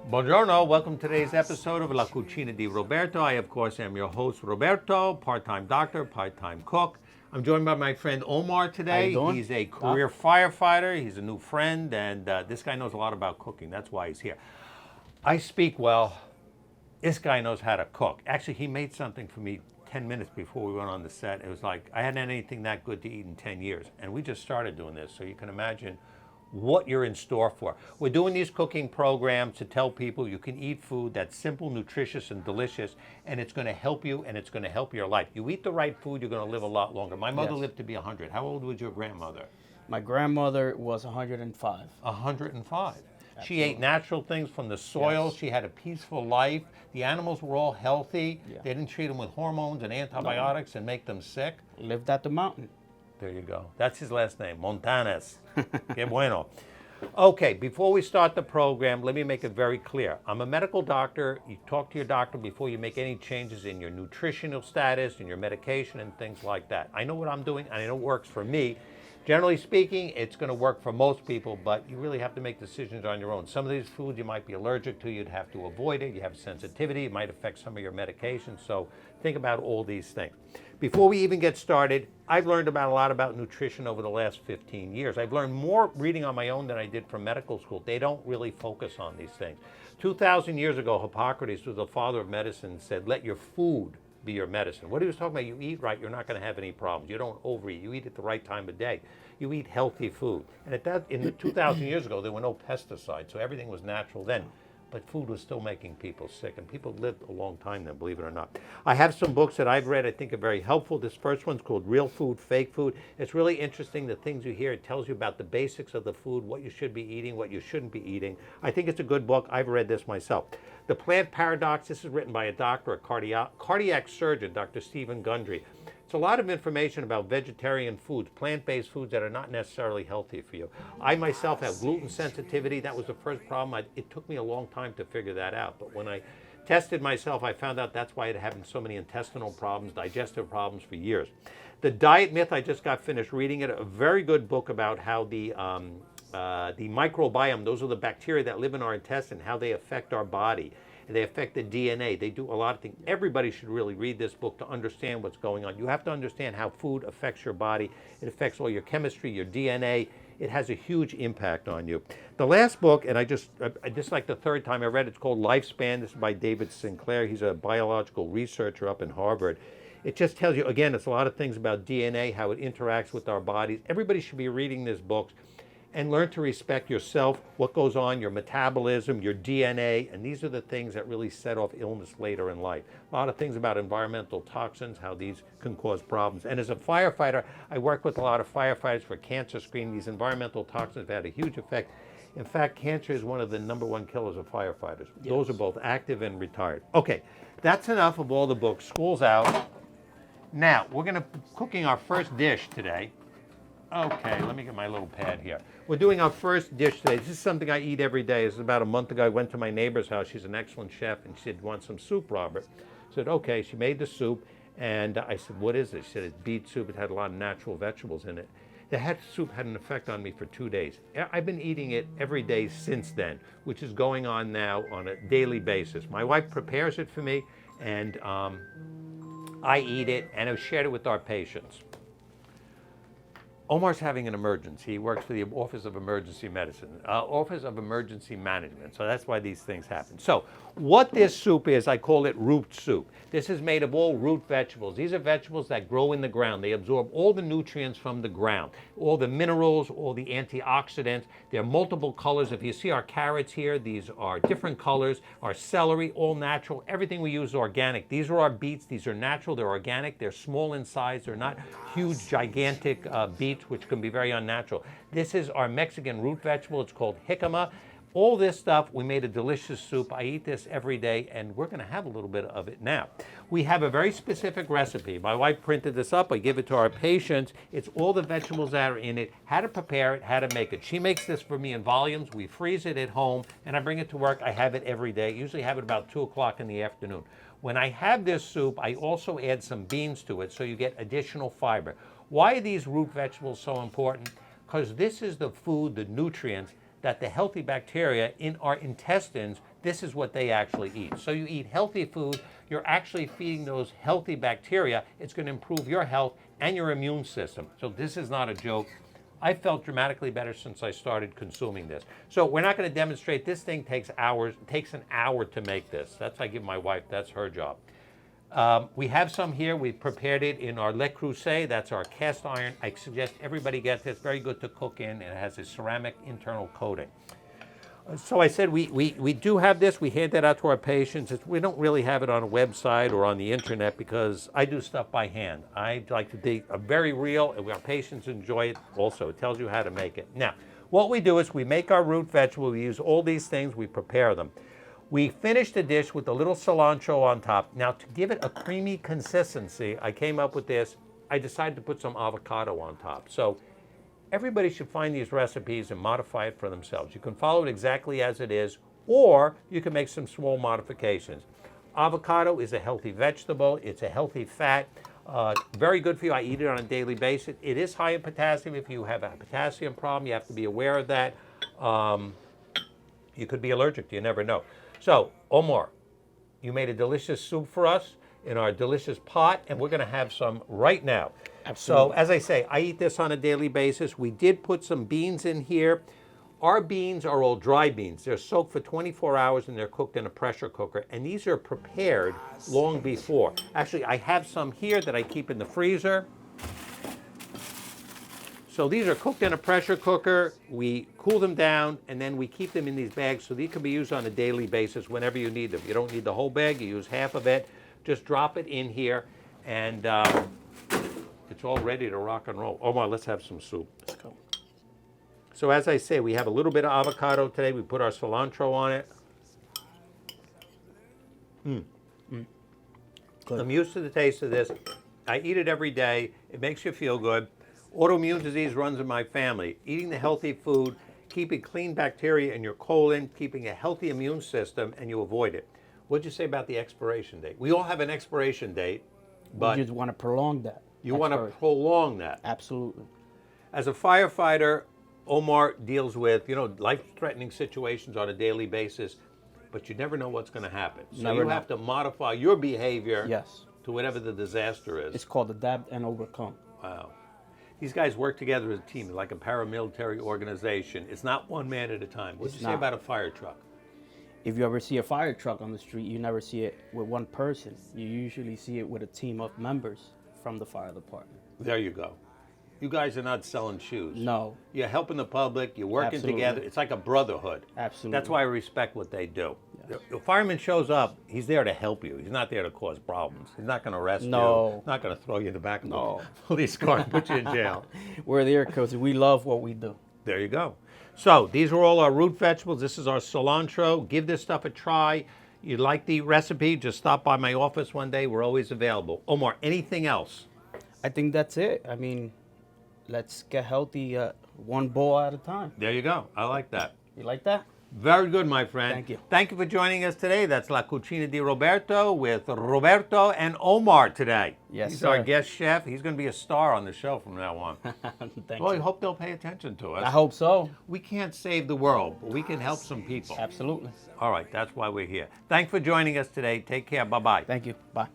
Buongiorno, welcome to today's episode of La Cucina di Roberto. I, of course, am your host, Roberto, part-time doctor, part-time cook. I'm joined by my friend Omar How you today. doing? He's a career firefighter. He's a new friend, and this guy knows a lot about cooking. That's why he's here. I speak well. This guy knows how to cook. Actually, he made something for me 10 minutes before we went on the set. It was like, I hadn't had anything that good to eat in 10 years. And we just started doing this, so you can imagine what you're in store for. We're doing these cooking programs to tell people you can eat food that's simple, nutritious, and delicious, and it's going to help you and it's going to help your life. You eat the right food, you're going to live a lot longer. My mother Yes. lived to be 100. How old was your grandmother? My grandmother was 105. 105. She ate natural things from the soil. Yes. She had a peaceful life. The animals were all healthy. Yeah. They didn't treat them with hormones and antibiotics and make them sick. Lived at the mountain. There you go. That's his last name, Montanes. Que bueno. Okay, before we start the program, let me make it very clear. I'm a medical doctor. You talk to your doctor before you make any changes in your nutritional status, in your medication, and things like that. I know what I'm doing, and I know it works for me. Generally speaking, it's going to work for most people, but you really have to make decisions on your own. Some of these foods you might be allergic to, you'd have to avoid it. You have sensitivity, it might affect some of your medications, so think about all these things. Before we even get started, I've learned about a lot about nutrition over the last 15 years. I've learned more reading on my own than I did from medical school. They don't really focus on these things. 2,000 years ago, Hippocrates, who was the father of medicine, said, let your food be your medicine. What he was talking about, you eat right, you're not going to have any problems. You don't overeat. You eat at the right time of day. You eat healthy food. And in the 2,000 years ago, there were no pesticides, so everything was natural then. But food was still making people sick, and people lived a long time then, believe it or not. I have some books that I've read I think are very helpful. This first one's called Real Food, Fake Food. It's really interesting, the things you hear. It tells you about the basics of the food, what you should be eating, what you shouldn't be eating. I think it's a good book. I've read this myself. The Plant Paradox, this is written by a doctor, a cardiac surgeon, Dr. Stephen Gundry. It's a lot of information about vegetarian foods, plant-based foods that are not necessarily healthy for you. I myself have gluten sensitivity. That was the first problem. It took me a long time to figure that out. But when I tested myself, I found out that's why I had having so many intestinal problems, digestive problems for years. The Diet Myth, I just got finished reading it. A very good book about how the microbiome, those are the bacteria that live in our intestine, how they affect our body. They affect the DNA. They do a lot of things. Everybody should really read this book to understand what's going on. You have to understand how food affects your body. It affects all your chemistry, your DNA. It has a huge impact on you. The last book, and I just like the third time I read it, it's called Lifespan. This is by David Sinclair. He's a biological researcher up in Harvard. It just tells you, again, it's a lot of things about DNA, how it interacts with our bodies. Everybody should be reading this book and learn to respect yourself, what goes on, your metabolism, your DNA, and these are the things that really set off illness later in life. A lot of things about environmental toxins, how these can cause problems. And as a firefighter, I work with a lot of firefighters for cancer screening. These environmental toxins have had a huge effect. In fact, cancer is one of the #1 killers of firefighters. Yes. Those are both active and retired. Okay, that's enough of all the books. School's out. Now, we're going to be cooking our first dish today. Okay, let me get my little pad here. We're doing our first dish today. This is something I eat every day. This is about a month ago. I went to my neighbor's house. She's an excellent chef, and she said, want some soup, Robert? I said, okay. She made the soup, and I said, what is it? She said, it's beet soup. It had a lot of natural vegetables in it. The soup had an effect on me for 2 days. I've been eating it every day since then, which is going on now on a daily basis. My wife prepares it for me, and I eat it, and I've shared it with our patients. Omar's having an emergency. He works for the Office of Emergency Medicine, Office of Emergency Management. So that's why these things happen. So what this soup is, I call it root soup. This is made of all root vegetables. These are vegetables that grow in the ground. They absorb all the nutrients from the ground, all the minerals, all the antioxidants. There are multiple colors. If you see our carrots here, these are different colors. Our celery, all natural. Everything we use is organic. These are our beets. These are natural. They're organic. They're small in size. They're not huge, gigantic beets, which can be very unnatural. This is our Mexican root vegetable. It's called jicama. All this stuff, we made a delicious soup. I eat this every day, and we're going to have a little bit of it now. We have a very specific recipe. My wife printed this up. I give it to our patients. It's all the vegetables that are in it, how to prepare it, how to make it. She makes this for me in volumes. We freeze it at home, and I bring it to work. I have it every day. Usually have it about 2 o'clock in the afternoon. When I have this soup, I also add some beans to it, so you get additional fiber. Why are these root vegetables so important? Because this is the food, the nutrients, that the healthy bacteria in our intestines this is what they actually eat. So you eat healthy food, you're actually feeding those healthy bacteria. It's going to improve your health and your immune system. So this is not a joke. I felt dramatically better since I started consuming this. So we're not going to demonstrate. This thing takes hours. It takes an hour to make this. That's I give my wife. That's her job. We have some here. We prepared it in our Le Creuset. That's our cast iron. I suggest everybody get this. Very good to cook in. It has a ceramic internal coating. So I said we do have this. We hand that out to our patients. We don't really have it on a website or on the internet because I do stuff by hand. I like to be very real, and our patients enjoy it also. It tells you how to make it. Now, what we do is we make our root vegetable. We use all these things. We prepare them. We finish the dish with a little cilantro on top. Now, to give it a creamy consistency, I came up with this. I decided to put some avocado on top. So everybody should find these recipes and modify it for themselves. You can follow it exactly as it is, or you can make some small modifications. Avocado is a healthy vegetable. It's a healthy fat. Very good for you. I eat it on a daily basis. It is high in potassium. If you have a potassium problem, you have to be aware of that. You could be allergic. You never know. So, Omar, you made a delicious soup for us in our delicious pot, and we're going to have some right now. Absolutely. So, as I say, I eat this on a daily basis. We did put some beans in here. Our beans are all dry beans. They're soaked for 24 hours and they're cooked in a pressure cooker. And these are prepared long before. Actually, I have some here that I keep in the freezer. So these are cooked in a pressure cooker. We cool them down, and then we keep them in these bags so these can be used on a daily basis whenever you need them. You don't need the whole bag. You use half of it. Just drop it in here, and it's all ready to rock and roll. Omar, let's have some soup. Let's go. So as I say, we have a little bit of avocado today. We put our cilantro on it. Good. I'm used to the taste of this. I eat it every day. It makes you feel good. Autoimmune disease runs in my family. Eating the healthy food, keeping clean bacteria in your colon, keeping a healthy immune system, and you avoid it. What'd you say about the expiration date? We all have an expiration date, but You just want to prolong that. you want to expiration. prolong that. Absolutely. As a firefighter, Omar deals with, life-threatening situations on a daily basis, but you never know what's going to happen. So Never you know. have to modify your behavior Yes. to whatever the disaster is. It's called adapt and overcome. Wow. These guys work together as a team, like a paramilitary organization. It's not one man at a time. What'd you say not. about a fire truck? If you ever see a fire truck on the street, you never see it with one person. You usually see it with a team of members from the fire department. There you go. You guys are not selling shoes. No, You're helping the public. You're working Absolutely. together. It's like a brotherhood. absolutely. That's why I respect what they do. Yes. The fireman shows up. He's there to help you. He's not there to cause problems. He's not going to arrest No. you. Not going to throw you in the back of No. the police car and put you in jail. We're there because we love what we do. There you go. So these are all our root vegetables. This is our cilantro. Give this stuff a try. You like the recipe, just stop by my office one day. We're always available. Omar, anything else? I think that's it. I mean, let's get healthy one bowl at a time. There you go. I like that. You like that? Very good, my friend. Thank you. Thank you for joining us today. That's La Cucina di Roberto with Roberto and Omar today. Yes, He's sir. our guest chef. He's going to be a star on the show from now on. Thank Well, I you. hope they'll pay attention to us. I hope so. We can't save the world, but we can help some people. Absolutely. All right, that's why we're here. Thanks for joining us today. Take care. Bye-bye. Thank you. Bye.